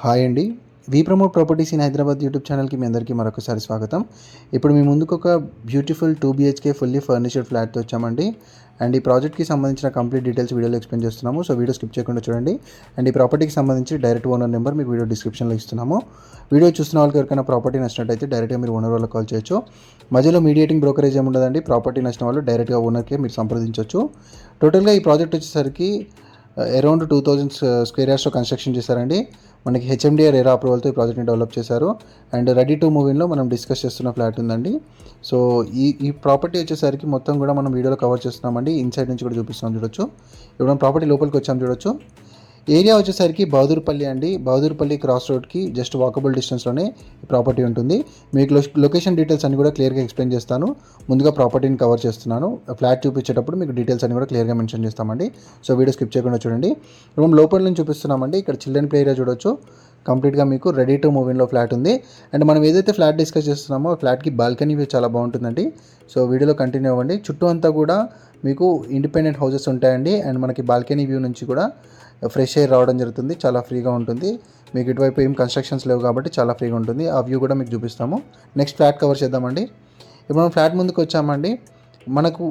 Hi అండి. We promote properties in Hyderabad YouTube ఛానల్కి మీ అందరికీ మరొకసారి స్వాగతం. ఇప్పుడు మీ ముందుకు ఒక బ్యూటిఫుల్ 2 BHK ఫుల్లీ ఫర్నిచర్డ్ ఫ్లాట్తో వచ్చామండి. అండ్ ఈ ప్రాజెక్ట్కి సంబంధించిన కంప్లీట్ డీటెయిల్స్ వీడియోలో ఎక్స్ప్లెయిన్ చేస్తున్నాము. సో వీడియో స్కిప్ చేయకుండా చూడండి. అండ్ ఈ ప్రాపర్టీకి సంబంధించి డైరెక్ట్ ఓనర్ నెంబర్ మీకు వీడియో డిస్క్రిప్షన్లో ఇస్తున్నాము. వీడియో చూస్తున్న వాళ్ళకి ఎవరికైనా ప్రాపర్టీ నచ్చినట్టయితే డైరెక్ట్గా మీరు ఓనర్ వాళ్ళకి కాల్ చేయొచ్చు. మధ్యలో మీడియేటింగ్ బ్రోకరేజ్ ఏమి ఉండదండి. ప్రాపర్టీ నచ్చిన వాళ్ళు డైరెక్ట్గా ఓనర్కే మీరు సంప్రదించవచ్చు. టోటల్గా ఈ ప్రాజెక్ట్ వచ్చేసరికి అరౌండ్ 2000 స్క్వేర్ యార్డ్స్లో కన్స్ట్రక్షన్ చేశారండి. మనకి హెచ్ఎండిఆర్ ఎరా అప్రూవల్తో ఈ ప్రాజెక్ట్ని డెవలప్ చేశారు. అండ్ రెడీ టు మూవ్ ఇన్లో మనం డిస్కస్ చేస్తున్న ఫ్లాట్ ఉందండి. సో ఈ ప్రాపర్టీ వచ్చేసరికి మొత్తం కూడా మనం వీడియోలో కవర్ చేస్తున్నామండి. ఇన్సైడ్ నుంచి కూడా చూపిస్తున్నాం చూడొచ్చు. ఇప్పుడు మనం ప్రాపర్టీ లోపలికి వచ్చాం చూడొచ్చు. ఏరియా వచ్చేసరికి బహదూర్పల్లి అండి. బహదూర్పల్లి క్రాస్ రోడ్కి జస్ట్ వాకబుల్ డిస్టెన్స్లోనే ఈ ప్రాపర్టీ ఉంటుంది. మీకు లొకేషన్ డీటెయిల్స్ అన్ని కూడా క్లియర్గా ఎక్స్ప్లెయిన్ చేస్తాను. ముందుగా ప్రాపర్టీని కవర్ చేస్తున్నాను. ఫ్లాట్ చూపించేటప్పుడు మీకు డీటెయిల్స్ అన్ని కూడా క్లియర్గా మెన్షన్ చేస్తామండి. సో వీడియో స్కిప్ చేయకుండా చూడండి. మనం లోపల నుంచి చూపిస్తున్నామండి. ఇక్కడ చిల్డ్రన్ ప్లే ఏరియా చూడొచ్చు. కంప్లీట్గా మీకు రెడీ టు మూవ్ ఇన్లో ఫ్లాట్ ఉంది. అండ్ మనం ఏదైతే ఫ్లాట్ డిస్కస్ చేస్తున్నామో ఆ ఫ్లాట్కి బాల్కనీ వ్యూ చాలా బాగుంటుందండి. సో వీడియోలో కంటిన్యూ అవ్వండి. చుట్టూ అంతా కూడా మీకు ఇండిపెండెంట్ హౌసెస్ ఉంటాయండి. అండ్ మనకి బాల్కనీ వ్యూ నుంచి కూడా ఫ్రెష్ ఎయిర్ రావడం జరుగుతుంది. చాలా ఫ్రీగా ఉంటుంది. మీకు ఇటువైపు ఏం కన్స్ట్రక్షన్స్ లేవు కాబట్టి చాలా ఫ్రీగా ఉంటుంది. ఆ వ్యూ కూడా మీకు చూపిస్తాము. నెక్స్ట్ ఫ్లాట్ కవర్ చేద్దామండి. ఇప్పుడు మనం ఫ్లాట్ ముందుకు వచ్చామండి. మనకు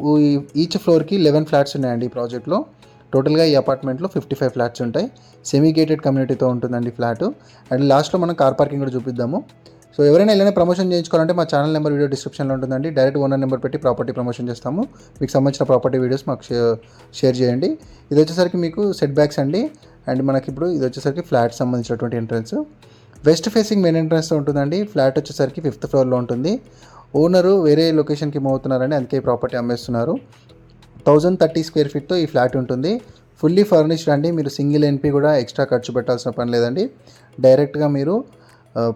ఈచ్ ఫ్లోర్కి 11 ఫ్లాట్స్ ఉన్నాయండి ఈ ప్రాజెక్ట్లో. టోటల్గా ఈ అపార్ట్మెంట్లో 55 ఫ్లాట్స్ ఉంటాయి. సెమీ గేటెడ్ కమ్యూనిటీతో ఉంటుందండి ఫ్లాట్. అండ్ లాస్ట్లో మనం కార్ పార్కింగ్ కూడా చూపిద్దాము. సో ఎవరైనా ఇలానే ప్రమోషన్ చేయించుకోవాలంటే మా ఛానల్ నెంబర్ వీడియో డిస్క్రిప్షన్లో ఉంటుందండి. డైరెక్ట్ ఓనర్ నెంబర్ పెట్టి ప్రాపర్టీ ప్రమోషన్ చేస్తాము. మీకు సంబంధించిన ప్రాపర్టీ వీడియోస్ మాకు షేర్ చేయండి. ఇది వచ్చేసరికి మీకు సెట్ బ్యాక్స్ అండి. అండ్ మనకి ఇప్పుడు ఇది వచ్చేసరికి ఫ్లాట్ సంబంధించినటువంటి ఎంట్రన్స్. వెస్ట్ ఫేసింగ్ మెయిన్ ఎంట్రన్స్తో ఉంటుందండి. ఫ్లాట్ వచ్చేసరికి 5th ఫ్లోర్లో ఉంటుంది. ఓనరు వేరే లొకేషన్కి మూవ్ అవుతున్నారండి, అందుకే ఈ ప్రాపర్టీ అమ్మేస్తున్నారు. 1030 స్క్వేర్ ఫీట్తో ఈ ఫ్లాట్ ఉంటుంది. ఫుల్లీ ఫర్నిష్డ్ అండి. మీరు సింగిల్ ఎన్పీ కూడా ఎక్స్ట్రా ఖర్చు పెట్టాల్సిన పని లేదండి. డైరెక్ట్గా మీరు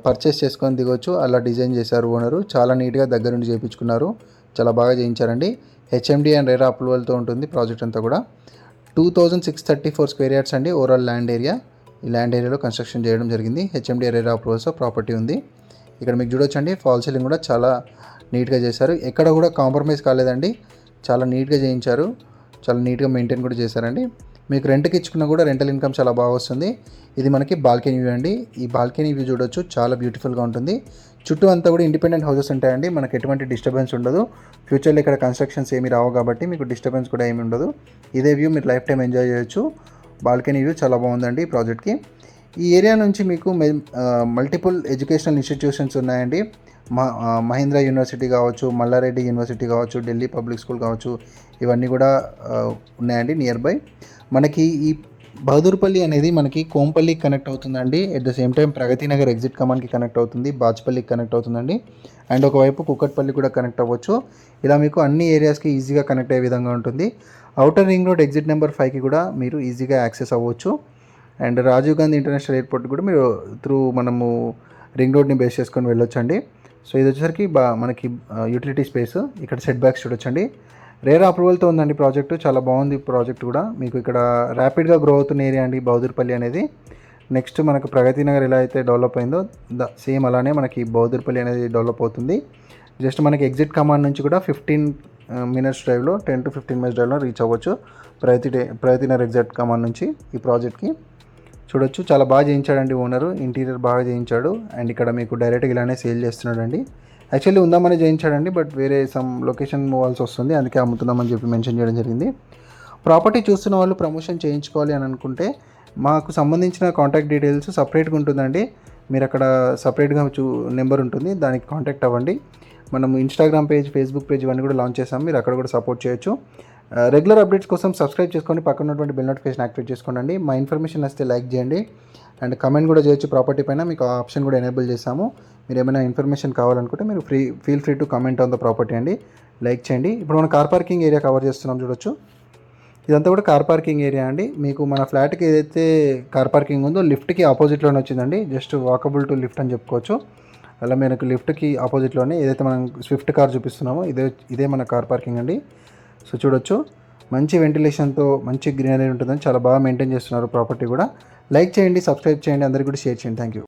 పర్చేస్ చేసుకొని దిగొచ్చు. అలా డిజైన్ చేశారు ఓనరు. చాలా నీట్గా దగ్గర నుండి చేయించుకున్నారు. చాలా బాగా చేయించారండి. హెచ్ఎండి అండ్ రెరా అప్రూవల్తో ఉంటుంది ప్రాజెక్ట్ అంతా కూడా. 2634 స్క్వేర్ యార్డ్స్ అండి ఓవరాల్ ల్యాండ్ ఏరియా. ఈ ల్యాండ్ ఏరియాలో కన్స్ట్రక్షన్ చేయడం జరిగింది. హెచ్ఎండి రెరా అప్రూవల్స్తో ప్రాపర్టీ ఉంది. ఇక్కడ మీకు చూడొచ్చండి, ఫాల్ సీలింగ్ కూడా చాలా నీట్గా చేశారు. ఎక్కడ కూడా కాంప్రమైజ్ కాలేదండి. చాలా నీట్గా చేయించారు. చాలా నీట్గా మెయింటైన్ కూడా చేశారండి. మీకు రెంట్కి ఇచ్చుకున్నా కూడా రెంటల్ ఇన్కమ్ చాలా బాగా వస్తుంది. ఇది మనకి బాల్కనీ వ్యూ అండి. ఈ బాల్కనీ వ్యూ చూడొచ్చు, చాలా బ్యూటిఫుల్గా ఉంటుంది. చుట్టూ అంతా కూడా ఇండిపెండెంట్ హౌసెస్ ఉంటాయండి. మనకి ఎటువంటి డిస్టర్బెన్స్ ఉండదు. ఫ్యూచర్లో ఇక్కడ కన్స్ట్రక్షన్స్ ఏమి రావు కాబట్టి మీకు డిస్టర్బెన్స్ కూడా ఏమి ఉండదు. ఇదే వ్యూ మీరు లైఫ్ టైం ఎంజాయ్ చేయొచ్చు. బాల్కనీ వ్యూ చాలా బాగుందండి ఈ ప్రాజెక్ట్కి. ఈ ఏరియా నుంచి మీకు మల్టిపుల్ ఎడ్యుకేషనల్ ఇన్స్టిట్యూషన్స్ ఉన్నాయండి. మహీంద్రా యూనివర్సిటీ కావచ్చు, మల్లారెడ్డి యూనివర్సిటీ కావచ్చు, ఢిల్లీ పబ్లిక్ స్కూల్ కావచ్చు, ఇవన్నీ కూడా ఉన్నాయండి నియర్ బై. మనకి ఈ బహదూర్పల్లి అనేది మనకి కోంపల్లికి కనెక్ట్ అవుతుందండి. At the same time Pragathi Nagar exit కమాన్కి కనెక్ట్ అవుతుంది. బాచ్పల్లికి కనెక్ట్ అవుతుందండి. అండ్ ఒకవైపు కుక్కట్పల్లి కూడా కనెక్ట్ అవ్వచ్చు. ఇలా మీకు అన్ని ఏరియాస్కి ఈజీగా కనెక్ట్ అయ్యే విధంగా ఉంటుంది. Outer ring road exit number 5కి కూడా మీరు ఈజీగా యాక్సెస్ అవ్వచ్చు. And Rajiv Gandhi international airport కూడా మీరు మనము రింగ్ రోడ్ని బేస్ చేసుకొని వెళ్ళొచ్చండి. సో ఇది వచ్చేసరికి మనకి యూటిలిటీ స్పేస్. ఇక్కడ సెట్ బ్యాక్స్ చూడొచ్చండి. రేరా అప్రూవల్తో ఉందండి ప్రాజెక్టు. చాలా బాగుంది ప్రాజెక్ట్ కూడా. మీకు ఇక్కడ ర్యాపిడ్గా గ్రో అవుతున్న ఏరియా అండి బహదూర్పల్లి అనేది. నెక్స్ట్ మనకు ప్రగతి నగర్ ఎలా అయితే డెవలప్ అయిందో సేమ్ అలానే మనకి బహదూర్పల్లి అనేది డెవలప్ అవుతుంది. జస్ట్ మనకి ఎగ్జిట్ కమాండ్ నుంచి కూడా 15 minutes డ్రైవ్లో 10 to 15 minutes డ్రైవ్లో రీచ్ అవ్వచ్చు. ప్రగతి నగర్ ఎగ్జిట్ కమాండ్ నుంచి ఈ ప్రాజెక్ట్కి చూడొచ్చు. చాలా బాగా చేయించాడండి ఓనరు. ఇంటీరియర్ బాగా చేయించాడు. అండ్ ఇక్కడ మీకు డైరెక్ట్గా ఇలానే సేల్ చేస్తున్నాడండి. యాక్చువల్లీ ఉందామని చేయించాడండి, బట్ వేరే సమ్ లొకేషన్ మూవాల్సి వస్తుంది, అందుకే అమ్ముతున్నామని చెప్పి మెన్షన్ చేయడం జరిగింది. ప్రాపర్టీ చూస్తున్న వాళ్ళు ప్రమోషన్ చేయించుకోవాలి అని అనుకుంటే మాకు సంబంధించిన కాంటాక్ట్ డీటెయిల్స్ సపరేట్గా ఉంటుందండి. మీరు అక్కడ సపరేట్గా నెంబర్ ఉంటుంది, దానికి కాంటాక్ట్ అవ్వండి. మనం ఇన్స్టాగ్రామ్ పేజ్, ఫేస్బుక్ పేజ్ ఇవన్నీ కూడా లాంచ్ చేసాం. మీరు అక్కడ కూడా సపోర్ట్ చేయొచ్చు. రెగ్యులర్ అప్డేట్స్ కోసం సబ్స్క్రైబ్ చేసుకొని పక్కన ఉన్నటువంటి బెల్ నోటిఫికేషన్ యాక్టివేట్ చేసుకోండి. మా ఇన్ఫర్మేషన్ వస్తే లైక్ చేయండి. అండ్ కమెంట్ కూడా చేయొచ్చు. ప్రాపర్టీ పైన మీకు ఆ ఆప్షన్ కూడా ఎనేబుల్ చేసాము. మీరు ఏమైనా ఇన్ఫర్మేషన్ కావాలనుకుంటే మీరు feel free to comment on the property అండి. లైక్ చేయండి. ఇప్పుడు మనం కార్ పార్కింగ్ ఏరియా కవర్ చేస్తున్నాం చూడొచ్చు. ఇదంతా కూడా కార్ పార్కింగ్ ఏరియా అండి. మీకు మన ఫ్లాట్కి ఏదైతే కార్ పార్కింగ్ ఉందో లిఫ్ట్కి ఆపోజిట్లోనే వచ్చిందండి. జస్ట్ వాకబుల్ టు లిఫ్ట్ అని చెప్పుకోవచ్చు. అలా మనకు లిఫ్ట్కి ఆపోజిట్లోనే ఏదైతే మనం స్విఫ్ట్ కార్ చూపిస్తున్నామో ఇదే మన కార్ పార్కింగ్ అండి. సో చూడొచ్చు, మంచి వెంటిలేషన్తో మంచి గ్రీనరీ ఉంటుందని చాలా బాగా మెయింటైన్ చేస్తున్నారు ప్రాపర్టీ కూడా. లైక్ చేయండి, సబ్స్క్రైబ్ చేయండి, అందరికీ కూడా షేర్ చేయండి. Thank you.